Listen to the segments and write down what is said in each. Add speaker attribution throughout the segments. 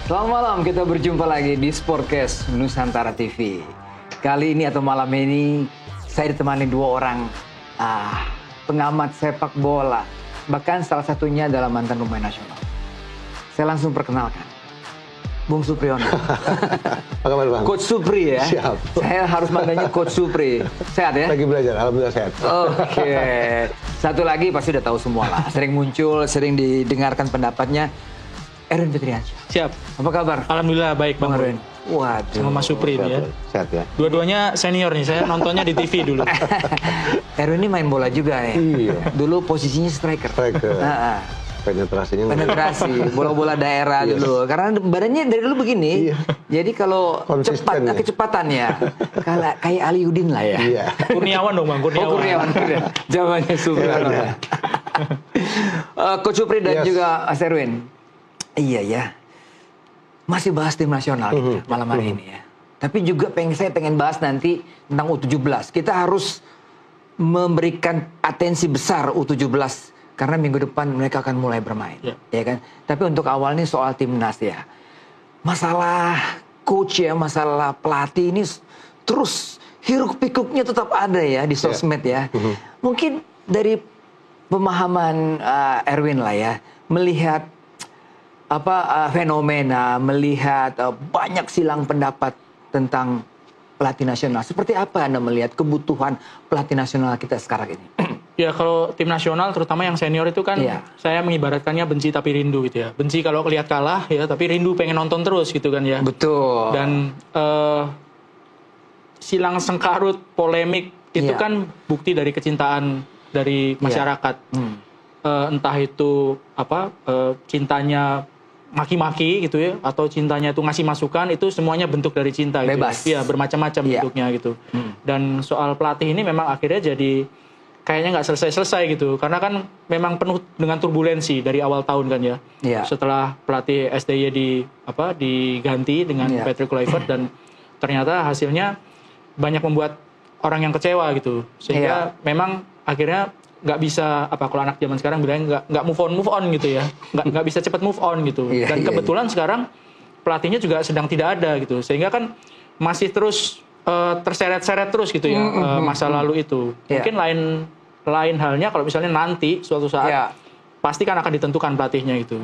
Speaker 1: Selamat malam, kita berjumpa lagi di Sportcast Nusantara TV. Kali ini atau malam ini saya ditemani dua orang pengamat sepak bola. Bahkan salah satunya adalah mantan pemain nasional. Saya langsung perkenalkan, Bung Supriyono.
Speaker 2: Apa kabar, Bang?
Speaker 1: Coach Supri ya.
Speaker 2: Siap.
Speaker 1: Saya harus manggilnya Coach Supri. Sehat ya?
Speaker 2: Lagi belajar, alhamdulillah sehat.
Speaker 1: Oke. Satu lagi pasti udah tahu semua lah. Sering muncul, sering didengarkan pendapatnya. Erwin Fitriansyah.
Speaker 3: Siap.
Speaker 1: Apa kabar?
Speaker 3: Alhamdulillah baik, Bang
Speaker 1: Erwin.
Speaker 3: Erwin.
Speaker 1: Waduh.
Speaker 3: Sama Mas Supri ini ya.
Speaker 2: Sehat ya.
Speaker 3: Dua-duanya senior nih, saya nontonnya di TV dulu.
Speaker 1: Erwin ini main bola juga ya?
Speaker 2: Iya.
Speaker 1: Dulu posisinya striker.
Speaker 2: Penetrasinya
Speaker 1: Penetrasi, bola-bola daerah dulu. Karena badannya dari dulu begini.
Speaker 2: Iya.
Speaker 1: Jadi kalau
Speaker 2: Konsisten ya.
Speaker 1: kecepatannya kayak Ali Udin lah ya.
Speaker 2: Iya.
Speaker 3: Kurniawan dong, Bang.
Speaker 1: Oh, Kurniawan. Zamannya Supri. Coach Supri dan juga Mas Erwin. Iya ya. Masih bahas tim nasional kita malam hari ini ya. Tapi juga saya pengen bahas nanti tentang U17. Kita harus memberikan atensi besar U17 karena minggu depan mereka akan mulai bermain, ya kan? Tapi untuk awal nih soal timnas ya. Masalah coach ya, masalah pelatih ini terus hiruk pikuknya tetap ada ya di sosmed ya. Mungkin dari pemahaman Erwin lah ya, melihat fenomena, melihat banyak silang pendapat tentang pelatih nasional. Seperti apa Anda melihat kebutuhan pelatih nasional kita sekarang ini?
Speaker 3: Ya kalau tim nasional terutama yang senior itu kan saya mengibaratkannya benci tapi rindu gitu ya. Benci kalau lihat kalah ya, tapi rindu pengen nonton terus gitu kan ya.
Speaker 1: Betul.
Speaker 3: Dan silang sengkarut, polemik itu kan bukti dari kecintaan dari masyarakat. Entah itu cintanya maki-maki gitu ya, atau cintanya itu ngasih masukan, itu semuanya bentuk dari cinta gitu.
Speaker 1: Bebas.
Speaker 3: Iya, bermacam-macam bentuknya gitu. Dan soal pelatih ini memang akhirnya jadi kayaknya nggak selesai-selesai gitu, karena kan memang penuh dengan turbulensi dari awal tahun kan ya. Setelah pelatih STY diganti dengan Patrick Kluivert dan ternyata hasilnya banyak membuat orang yang kecewa gitu, sehingga memang akhirnya nggak bisa kalau anak zaman sekarang bilangnya nggak move on gitu ya, nggak bisa cepat move on gitu. Dan kebetulan sekarang pelatihnya juga sedang tidak ada gitu, sehingga kan masih terus terseret-seret terus gitu ya masa lalu itu. Mungkin lain halnya kalau misalnya nanti suatu saat pasti kan akan ditentukan pelatihnya gitu.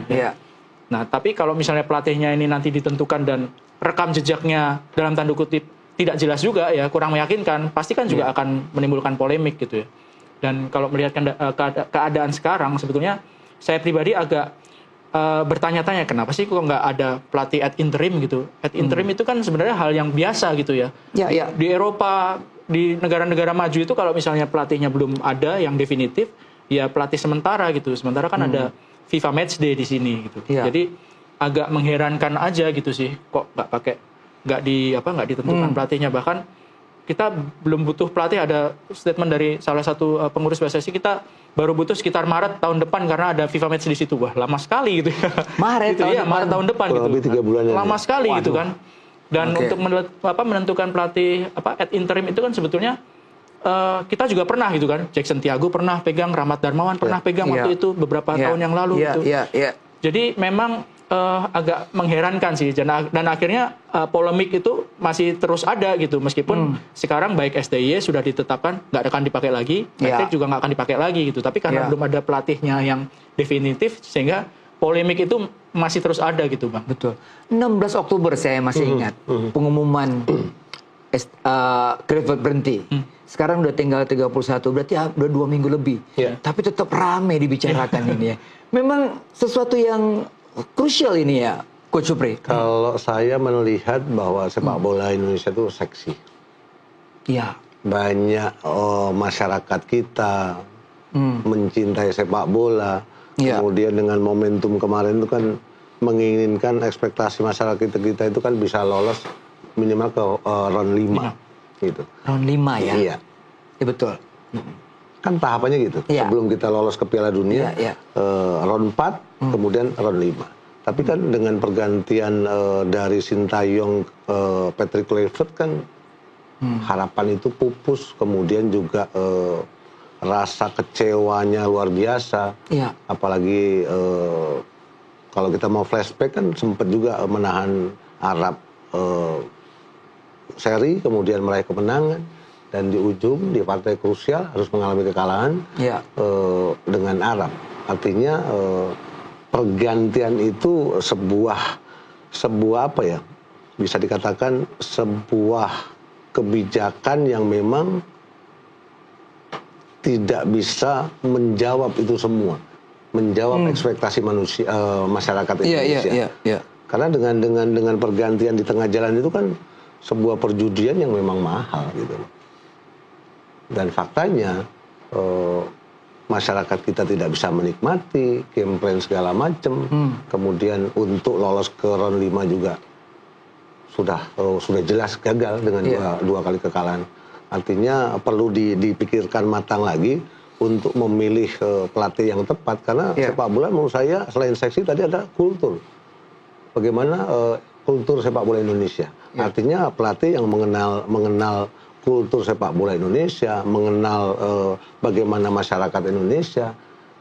Speaker 3: Nah tapi kalau misalnya pelatihnya ini nanti ditentukan dan rekam jejaknya dalam tanda kutip tidak jelas juga ya, kurang meyakinkan, pasti kan juga akan menimbulkan polemik gitu ya. Dan kalau melihat keadaan sekarang, sebetulnya saya pribadi agak bertanya-tanya kenapa sih kok nggak ada pelatih ad interim gitu. Ad interim itu kan sebenarnya hal yang biasa gitu ya. Di Eropa, di negara-negara maju itu kalau misalnya pelatihnya belum ada yang definitif, ya pelatih sementara gitu. Sementara kan ada FIFA Matchday di sini gitu. Jadi agak mengherankan aja gitu sih, kok nggak ditentukan pelatihnya. Bahkan kita belum butuh pelatih, ada statement dari salah satu pengurus PSSI, kita baru butuh sekitar Maret tahun depan karena ada FIFA Match di situ. Wah, lama sekali gitu ya.
Speaker 1: Maret
Speaker 3: tahun depan gitu.
Speaker 2: Lebih 3 bulan
Speaker 3: lama sekali gitu kan. Dan untuk menentukan pelatih ad interim itu kan sebetulnya kita juga pernah gitu kan. Jackson Tiago pernah pegang, Rahmat Darmawan pernah pegang waktu itu beberapa tahun yang lalu gitu. Jadi memang agak mengherankan sih, dan akhirnya polemik itu masih terus ada gitu, meskipun sekarang baik STY sudah ditetapkan nggak akan dipakai lagi, Patrick juga nggak akan dipakai lagi gitu, tapi karena belum ada pelatihnya yang definitif sehingga polemik itu masih terus ada gitu, Bang.
Speaker 1: Betul. 16 Oktober saya masih ingat pengumuman Kluivert berhenti. Sekarang udah tinggal 31, berarti udah 2 minggu lebih. Tapi tetap ramai dibicarakan ini ya. Memang sesuatu yang krusial ini ya, Coach Supri.
Speaker 2: Kalau saya melihat bahwa sepak bola Indonesia itu seksi. Banyak masyarakat kita mencintai sepak bola. Kemudian dengan momentum kemarin itu kan menginginkan ekspektasi masyarakat kita itu kan bisa lolos minimal ke round 5 gitu.
Speaker 1: Round 5 ya?
Speaker 2: Iya.
Speaker 1: Betul.
Speaker 2: Kan tahapannya gitu. Sebelum kita lolos ke Piala Dunia, round 4, kemudian round 5. Tapi kan dengan pergantian dari Sintayong Patrick Kluivert kan harapan itu pupus, kemudian juga rasa kecewanya luar biasa. Apalagi kalau kita mau flashback kan sempat juga menahan Arab seri, kemudian meraih kemenangan, dan di ujung di partai krusial harus mengalami kekalahan dengan Arab. Artinya pergantian itu sebuah apa ya, bisa dikatakan sebuah kebijakan yang memang tidak bisa menjawab itu semua, menjawab ekspektasi masyarakat Indonesia. Karena dengan pergantian di tengah jalan itu kan sebuah perjudian yang memang mahal gitu. Dan faktanya masyarakat kita tidak bisa menikmati game plan segala macam. Kemudian untuk lolos ke round 5 juga sudah jelas gagal dengan dua kali kekalahan. Artinya perlu dipikirkan matang lagi untuk memilih pelatih yang tepat, karena sepak bola menurut saya selain seksi tadi ada kultur. Bagaimana kultur sepak bola Indonesia. Artinya pelatih yang mengenal kultur sepak bola Indonesia, mengenal bagaimana masyarakat Indonesia.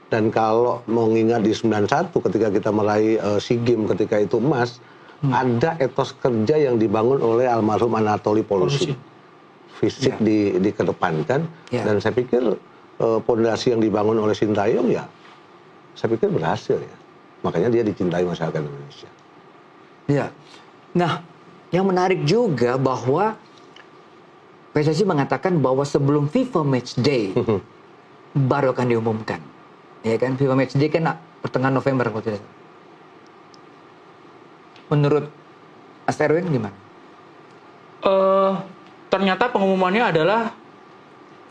Speaker 2: Dan kalau mengingat di 91 ketika kita meraih SEA Games ketika itu emas, ada etos kerja yang dibangun oleh almarhum Anatoly Polusin. Fisik dikedepankan, dan saya pikir pondasi yang dibangun oleh Sintayong ya, saya pikir berhasil ya. Makanya dia dicintai masyarakat Indonesia.
Speaker 1: Ya, nah yang menarik juga bahwa PSSI mengatakan bahwa sebelum FIFA Match Day baru akan diumumkan, ya kan? FIFA Match Day kan pertengahan November kalau tidak salah. Menurut Mas Erwin gimana?
Speaker 3: Ternyata pengumumannya adalah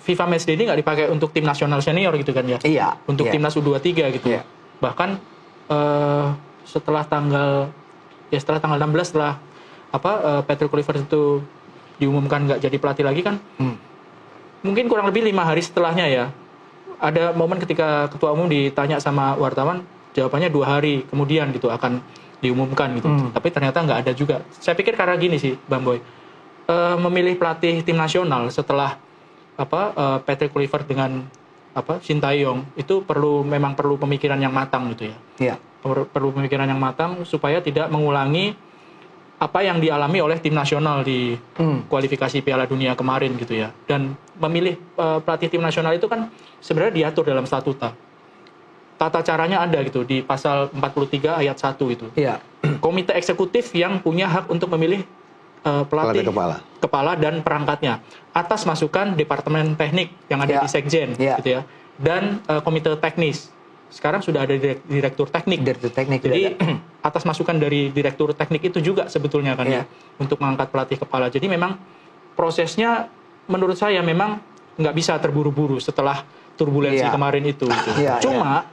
Speaker 3: FIFA Match Day ini nggak dipakai untuk tim nasional senior gitu kan ya?
Speaker 1: Iya.
Speaker 3: Untuk timnas U23 gitu. Iya. Bahkan setelah tanggal 16 setelah Patrick Kluivert itu diumumkan nggak jadi pelatih lagi kan, mungkin kurang lebih 5 hari setelahnya ya, ada momen ketika ketua umum ditanya sama wartawan, jawabannya 2 hari kemudian gitu akan diumumkan gitu. Tapi ternyata nggak ada juga. Saya pikir karena gini sih, Bang Boy, memilih pelatih tim nasional setelah Patrick Kluivert dengan Sintayong itu memang perlu pemikiran yang matang gitu ya. Iya. Perlu pemikiran yang matang supaya tidak mengulangi apa yang dialami oleh tim nasional di kualifikasi Piala Dunia kemarin gitu ya. Dan memilih pelatih tim nasional itu kan sebenarnya diatur dalam statuta. Tata caranya ada gitu di pasal 43 ayat 1 itu. Iya. Komite eksekutif yang punya hak untuk memilih pelatih kepala dan perangkatnya atas masukan departemen teknik yang ada di Sekjen gitu ya. Dan komite teknis. Sekarang sudah ada direktur teknik. Jadi atas masukan dari direktur teknik itu juga sebetulnya kan ya untuk mengangkat pelatih kepala. Jadi memang prosesnya menurut saya memang nggak bisa terburu-buru setelah turbulensi kemarin itu. Cuma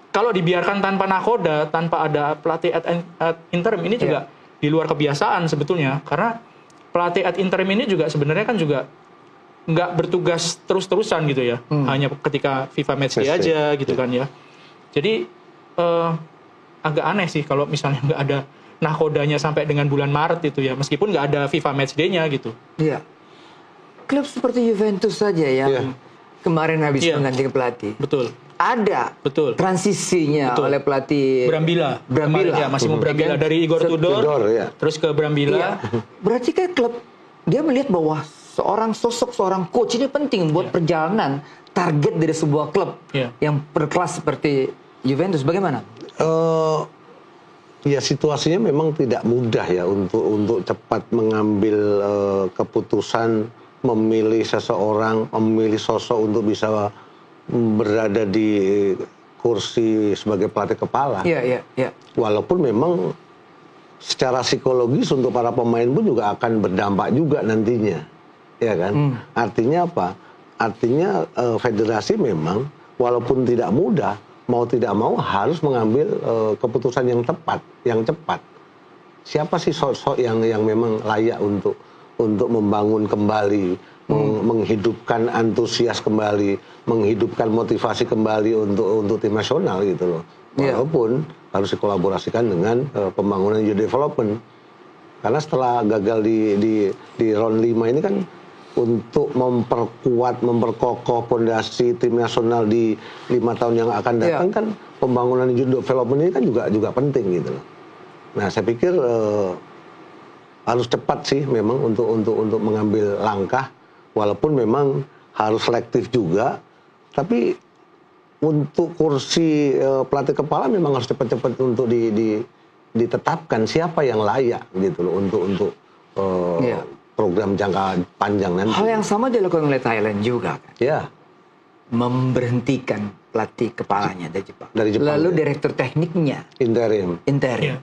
Speaker 3: kalau dibiarkan tanpa nakoda, tanpa ada pelatih at interim ini juga di luar kebiasaan sebetulnya. Karena pelatih at interim ini juga sebenarnya kan juga nggak bertugas terus-terusan gitu ya, hanya ketika FIFA Match Day aja gitu kan ya. Jadi agak aneh sih kalau misalnya nggak ada nahkodanya sampai dengan bulan Maret itu ya, meskipun nggak ada FIFA Match Day-nya gitu. Iya.
Speaker 1: Klub seperti Juventus saja yang kemarin habis mengganti pelatih.
Speaker 3: Betul.
Speaker 1: Ada transisinya oleh pelatih
Speaker 3: Brambilla. Ya, masih mau Brambilla dari Igor Tudor terus ke Brambilla.
Speaker 1: Berarti kan klub dia melihat bahwa seorang coach ini penting buat perjalanan target dari sebuah klub yang berkelas seperti Juventus. Bagaimana?
Speaker 2: Ya situasinya memang tidak mudah ya untuk cepat mengambil keputusan, memilih sosok untuk bisa berada di kursi sebagai pelatih kepala. Walaupun memang secara psikologis untuk para pemain pun juga akan berdampak juga nantinya. Ya kan? Artinya apa? Artinya federasi memang walaupun tidak mudah, mau tidak mau harus mengambil keputusan yang tepat, yang cepat. Siapa sih sosok yang memang layak untuk membangun kembali, menghidupkan antusias kembali, menghidupkan motivasi kembali untuk tim nasional gitu loh. Walaupun harus dikolaborasikan dengan pembangunan youth development. Karena setelah gagal di round 5 ini kan untuk memperkokoh pondasi tim nasional di 5 tahun yang akan datang kan pembangunan youth development ini kan juga penting gitu loh. Nah saya pikir harus cepat sih memang untuk mengambil langkah, walaupun memang harus selektif juga, tapi untuk kursi pelatih kepala memang harus cepat-cepat untuk ditetapkan siapa yang layak gitu loh untuk program jangka panjang nanti.
Speaker 1: Hal yang sama dilakukan oleh Thailand juga kan?
Speaker 2: Ya.
Speaker 1: Memberhentikan pelatih kepalanya dari Jepang. Lalu
Speaker 2: ya.
Speaker 1: direktur tekniknya
Speaker 2: interim.
Speaker 1: Ya.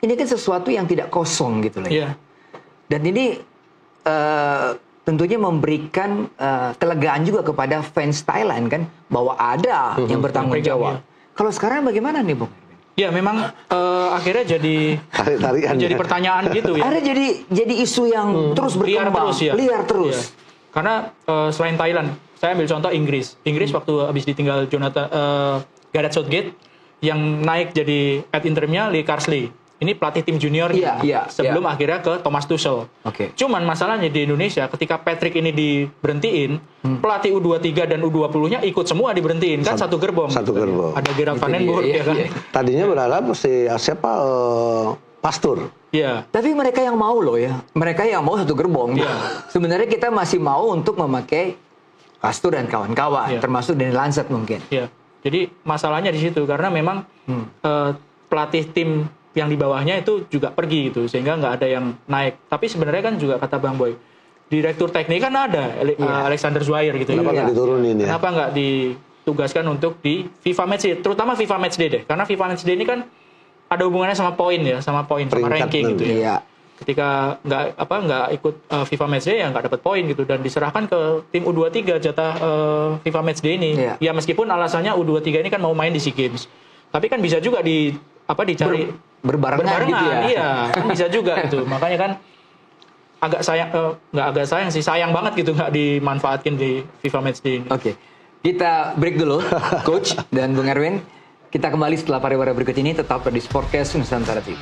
Speaker 1: Ini kan sesuatu yang tidak kosong gitu loh. Ya. Dan ini tentunya memberikan kelegaan juga kepada fans Thailand kan, bahwa ada yang bertanggung jawab. Kalau sekarang bagaimana nih, Bung?
Speaker 3: Ya memang akhirnya jadi pertanyaan gitu ya.
Speaker 1: Akhirnya jadi isu yang terus berkembang, liar terus.
Speaker 3: Ya. Karena selain Thailand, saya ambil contoh Inggris. Inggris waktu habis ditinggal Gareth Southgate, yang naik jadi ad interimnya Lee Carsley. Ini pelatih tim junior sebelum akhirnya ke Thomas Tuchel. Cuman masalahnya di Indonesia ketika Patrick ini diberhentiin, pelatih U23 dan U20-nya ikut semua diberhentiin. Kan satu gerbong. Ada Gerard Van den Burg ya kan.
Speaker 2: Tadinya berharap siapa Pastur.
Speaker 1: Iya. Tapi mereka yang mau loh ya. Mereka yang mau satu gerbong. Sebenarnya kita masih mau untuk memakai Pastur dan kawan-kawan, termasuk Danny Lancet mungkin.
Speaker 3: Iya. Jadi masalahnya di situ karena memang pelatih tim yang di bawahnya itu juga pergi gitu, sehingga nggak ada yang naik. Tapi sebenarnya kan juga kata Bang Boy, direktur teknik kan ada Alexander Zwair gitu.
Speaker 2: Kenapa nggak diturunin ya?
Speaker 3: Kenapa nggak ditugaskan untuk di FIFA Matchday, terutama FIFA Matchday deh, karena FIFA Matchday ini kan ada hubungannya sama poin ya, sama ranking gitu ya. Ketika nggak ikut FIFA Matchday ya nggak dapat poin gitu, dan diserahkan ke tim U23 jatah FIFA Matchday ini. Ya meskipun alasannya U23 ini kan mau main di SEA Games, tapi kan bisa juga dicari
Speaker 1: berbarengan gitu ya.
Speaker 3: Iya, kan bisa juga gitu. Makanya kan agak sayang sih, sayang banget gitu nggak dimanfaatkan di FIFA Matchday ini.
Speaker 1: Oke. Kita break dulu, Coach dan Bung Erwin. Kita kembali setelah pariwara berikut ini, tetap di Sportcast Nusantara TV.